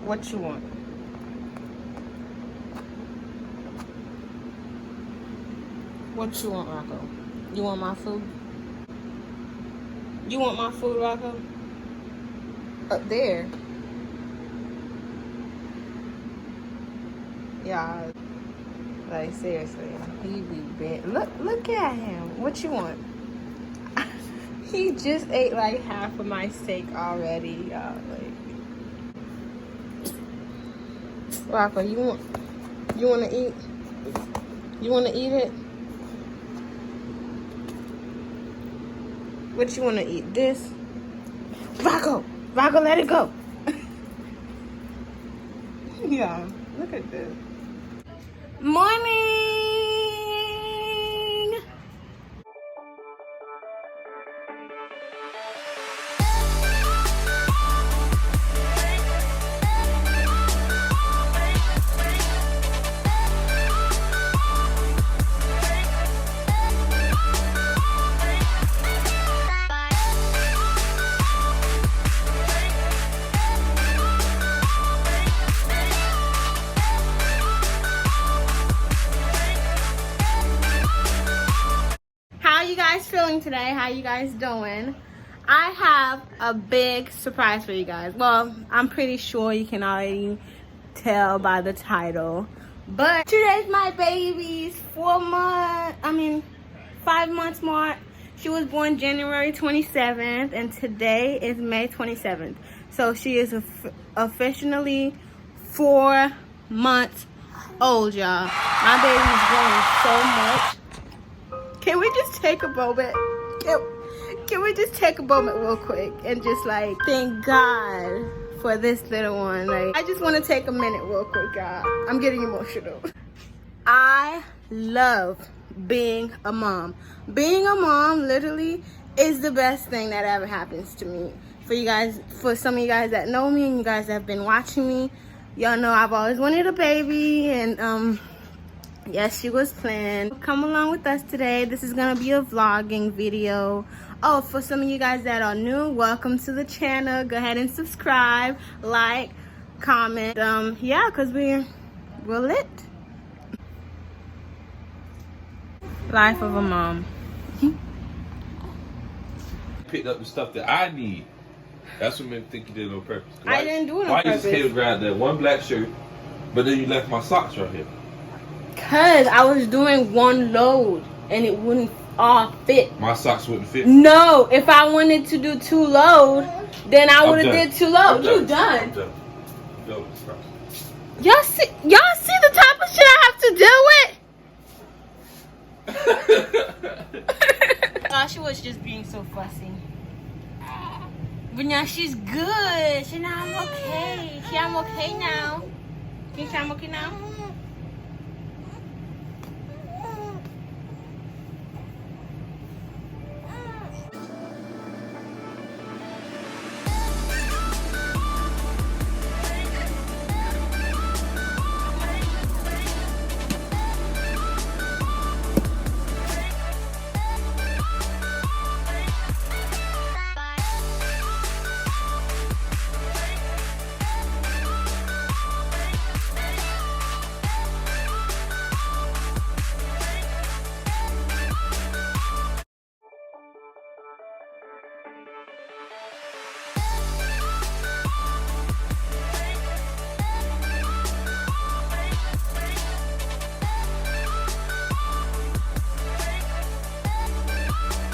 What you want? What you want, Rocco? You want my food? You want my food, Rocco? Up there. Yeah. Like, seriously. He be bad. Look at him. What you want? He just ate like half of my steak already, y'all. Like, Rocco, you want to eat? You want to eat it? What you want to eat? This? Rocco, let it go. Yeah, look at this. Morning. How you guys feeling today? How you guys doing? I have a big surprise for you guys. Well, I'm pretty sure you can already tell by the title. But today's my baby's 5 months mark. She was born January 27th and today is May 27th. So she is officially 4 months old, y'all. My baby's growing so much. Can we just take a moment? Can we just take a moment real quick and just like thank God for this little one? Like, I just want to take a minute real quick, y'all. I'm getting emotional. I love being a mom. Being a mom literally is the best thing that ever happens to me. For you guys, for some of you guys that know me and you guys that have been watching me, y'all know I've always wanted a baby, and yes, she was planned. Come along with us today. This is gonna be a vlogging video. Oh, for some of you guys that are new, welcome to the channel. Go ahead and subscribe, like, comment. Yeah, cause we're lit. Life of a mom. Picked up the stuff that I need. That's what made me think you did it on purpose. I didn't do it on purpose. Why you purpose. just came and grabbed that one black shirt, but then you left my socks right here? Cause I was doing one load and it wouldn't all fit. My socks wouldn't fit? No, if I wanted to do 2 load, then I would have did 2 load. You done. I'm done. Done with this process. Y'all see the type of shit I have to deal with? She was just being so fussy. But now she's good. She now I'm okay. I'm okay now. Can you say I'm okay now?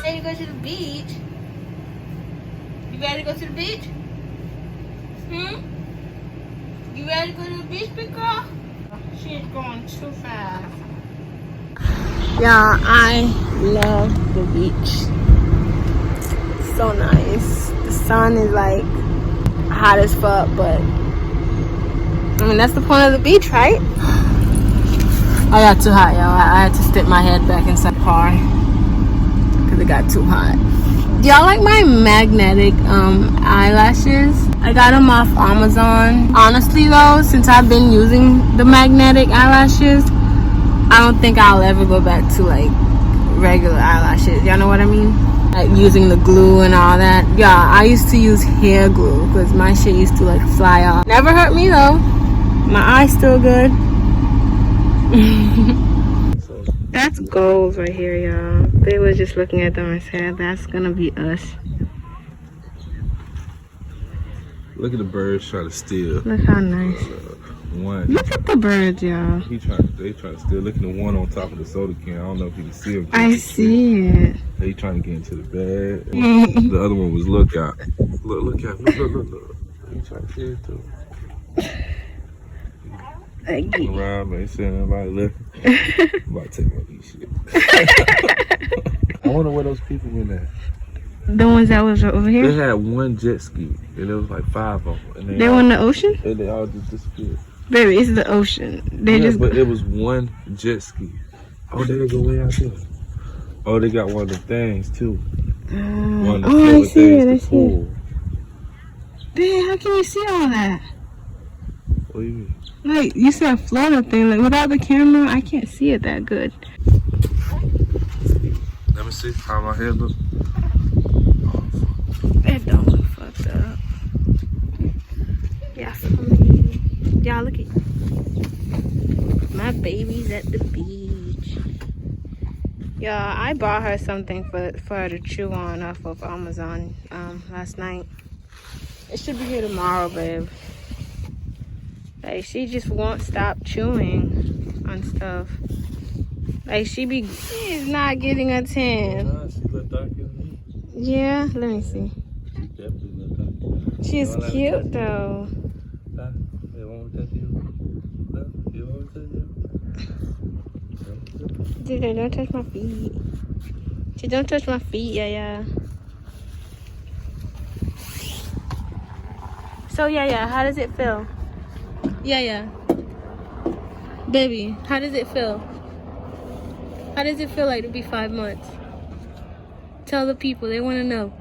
Ready to go to the beach? You ready to go to the beach? You ready to go to the beach, big girl? She's going too fast. Yeah, I love the beach. So nice. The sun is like hot as fuck, but I mean that's the point of the beach, right? I got too hot, y'all. I had to stick my head back inside the car because it got too hot. Do y'all like my magnetic eyelashes? I got them off Amazon. Honestly though, since I've been using the magnetic eyelashes, I don't think I'll ever go back to like regular eyelashes. Y'all know what I mean? like using the glue and all that. Yeah, I used to use hair glue because my shit used to like fly off. Never hurt me though. My eye's still good. That's goals right here, y'all. They was just looking at them and said, that's gonna be us. Look at the birds trying to steal. Look how nice. One. Look at the birds, y'all. They trying to steal. Look at the one on top of the soda can. I don't know if you can see him. I see it. They trying to get into the bed. The other one was lookout. Look at him. Look. He trying to steal it too. Around, man. Saying everybody looking. I'm about to take one of these shit. I wonder where those people went at. The ones that was over here? They had one jet ski, and there was like 5 of them. And they were in the ocean? And they all just disappeared. Baby, it's the ocean. But it was one jet ski. Oh, they go way out there. Oh, they got one of the things too. One of the I see it. I see it. Dang, how can you see all that? What do you mean? Like, you said Florida thing. Like, without the camera, I can't see it that good. Let me see how my head looks. It don't look fucked up. Yeah, for me. Y'all look at my baby's at the beach. Yeah, I bought her something for her to chew on off of Amazon last night. It should be here tomorrow, babe. Like, she just won't stop chewing on stuff. Like, she is not getting a 10. Nah, she look darker than me. Yeah, let me see. She definitely look darker. She's cute though. Dude, don't touch my feet. She don't touch my feet, yeah. So yeah, how does it feel? Yeah. Baby, how does it feel? How does it feel like to be 5 months? Tell the people, they want to know.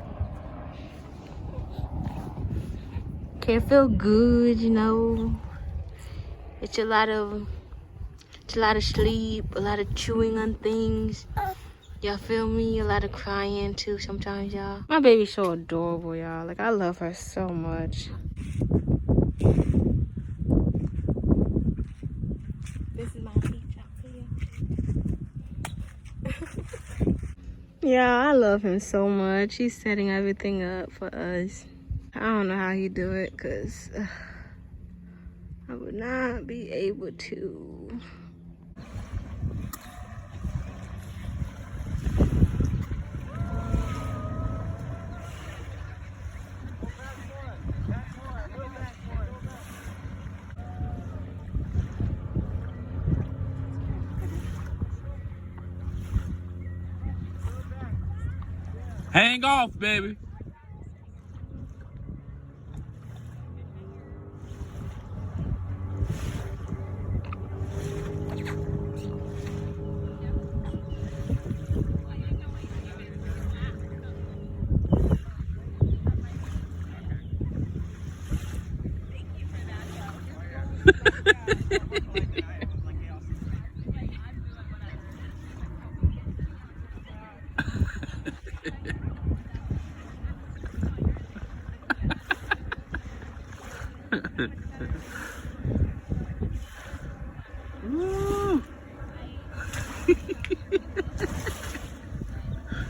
Can it feel good, you know? It's a lot of sleep, a lot of chewing on things. Y'all feel me? A lot of crying too sometimes, y'all. My baby's so adorable, y'all. Like, I love her so much. This is my beach outfit. Yeah, I love him so much. He's setting everything up for us. I don't know how he do it, because I would not be able to. Hang off, baby.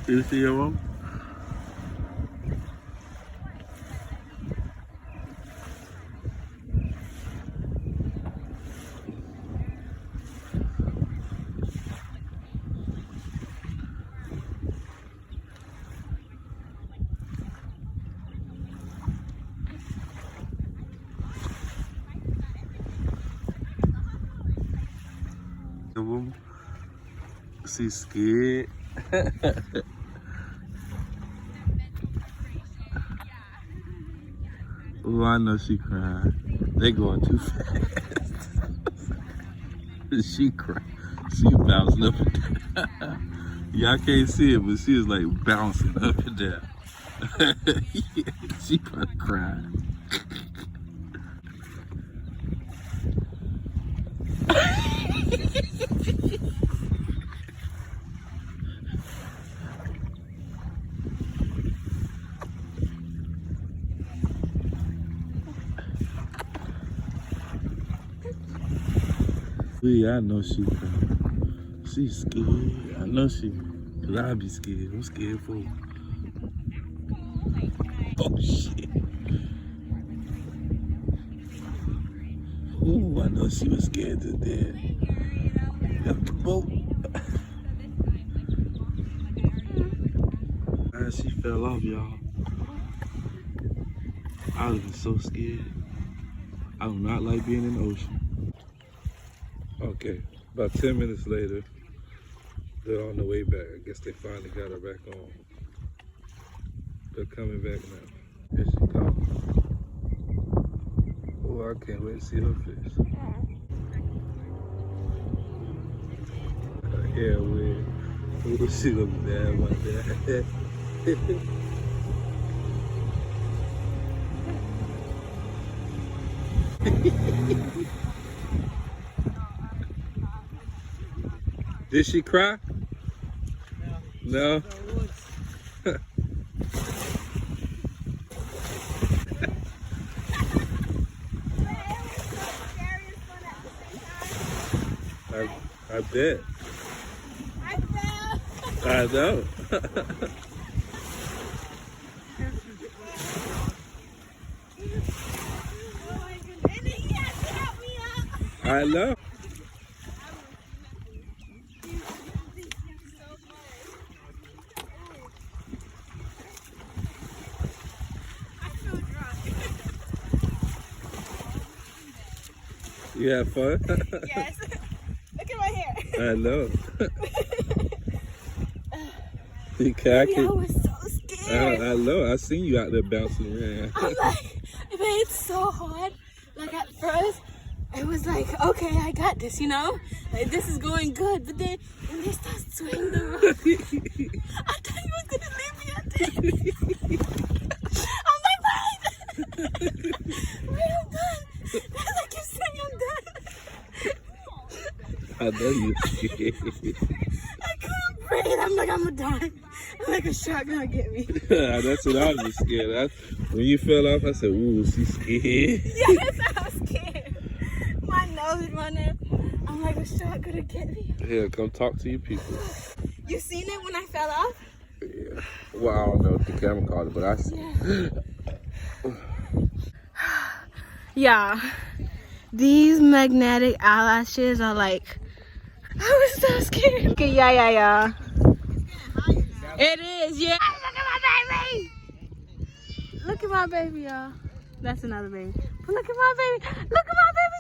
You see your mom? She's scared. Oh, I know she crying. They going too fast. She crying. She bouncing up and down. Y'all can't see it, but she is like bouncing up and down. Yeah, she probably crying. Yeah, I know she crying. She's scared. I know she. Cause I be scared. I'm scared for her. Oh shit. Ooh, I know she was scared to death. Got the boat. She fell off, y'all. I was so scared. I do not like being in the ocean. Okay, about 10 minutes later, they're on the way back. I guess they finally got her back on. They're coming back now. Here she comes. Oh, I can't wait to see her face. Her hair wig. Oh, she look bad about that. Did she cry? No. I bet. I know. I know. You have fun? Yes. Look at my hair. I know. Baby, I was so scared. I know. I seen you out there bouncing around. I'm like, it's so hard. Like at first, it was like, okay, I got this, you know? Like this is going good. But then when they start swinging the rope, I thought you was gonna leave me out there. I'm like, wait, I'm done. As I keep saying I'm done. I know you scared. I couldn't breathe. I'm like, I'm done. I'm like a shark gonna get me. That's what I was scared. When you fell off, I said, ooh, she's scared. Yes, I was scared. My nose running. I'm like, a shark gonna get me. Here, come talk to your people. You seen it when I fell off? Yeah. Well, I don't know if the camera caught it, but I see. Yeah. These magnetic eyelashes are like, I was so scared. Okay, yeah. It is, yeah. Look at my baby. Look at my baby, y'all. That's another baby. But look at my baby. Look at my baby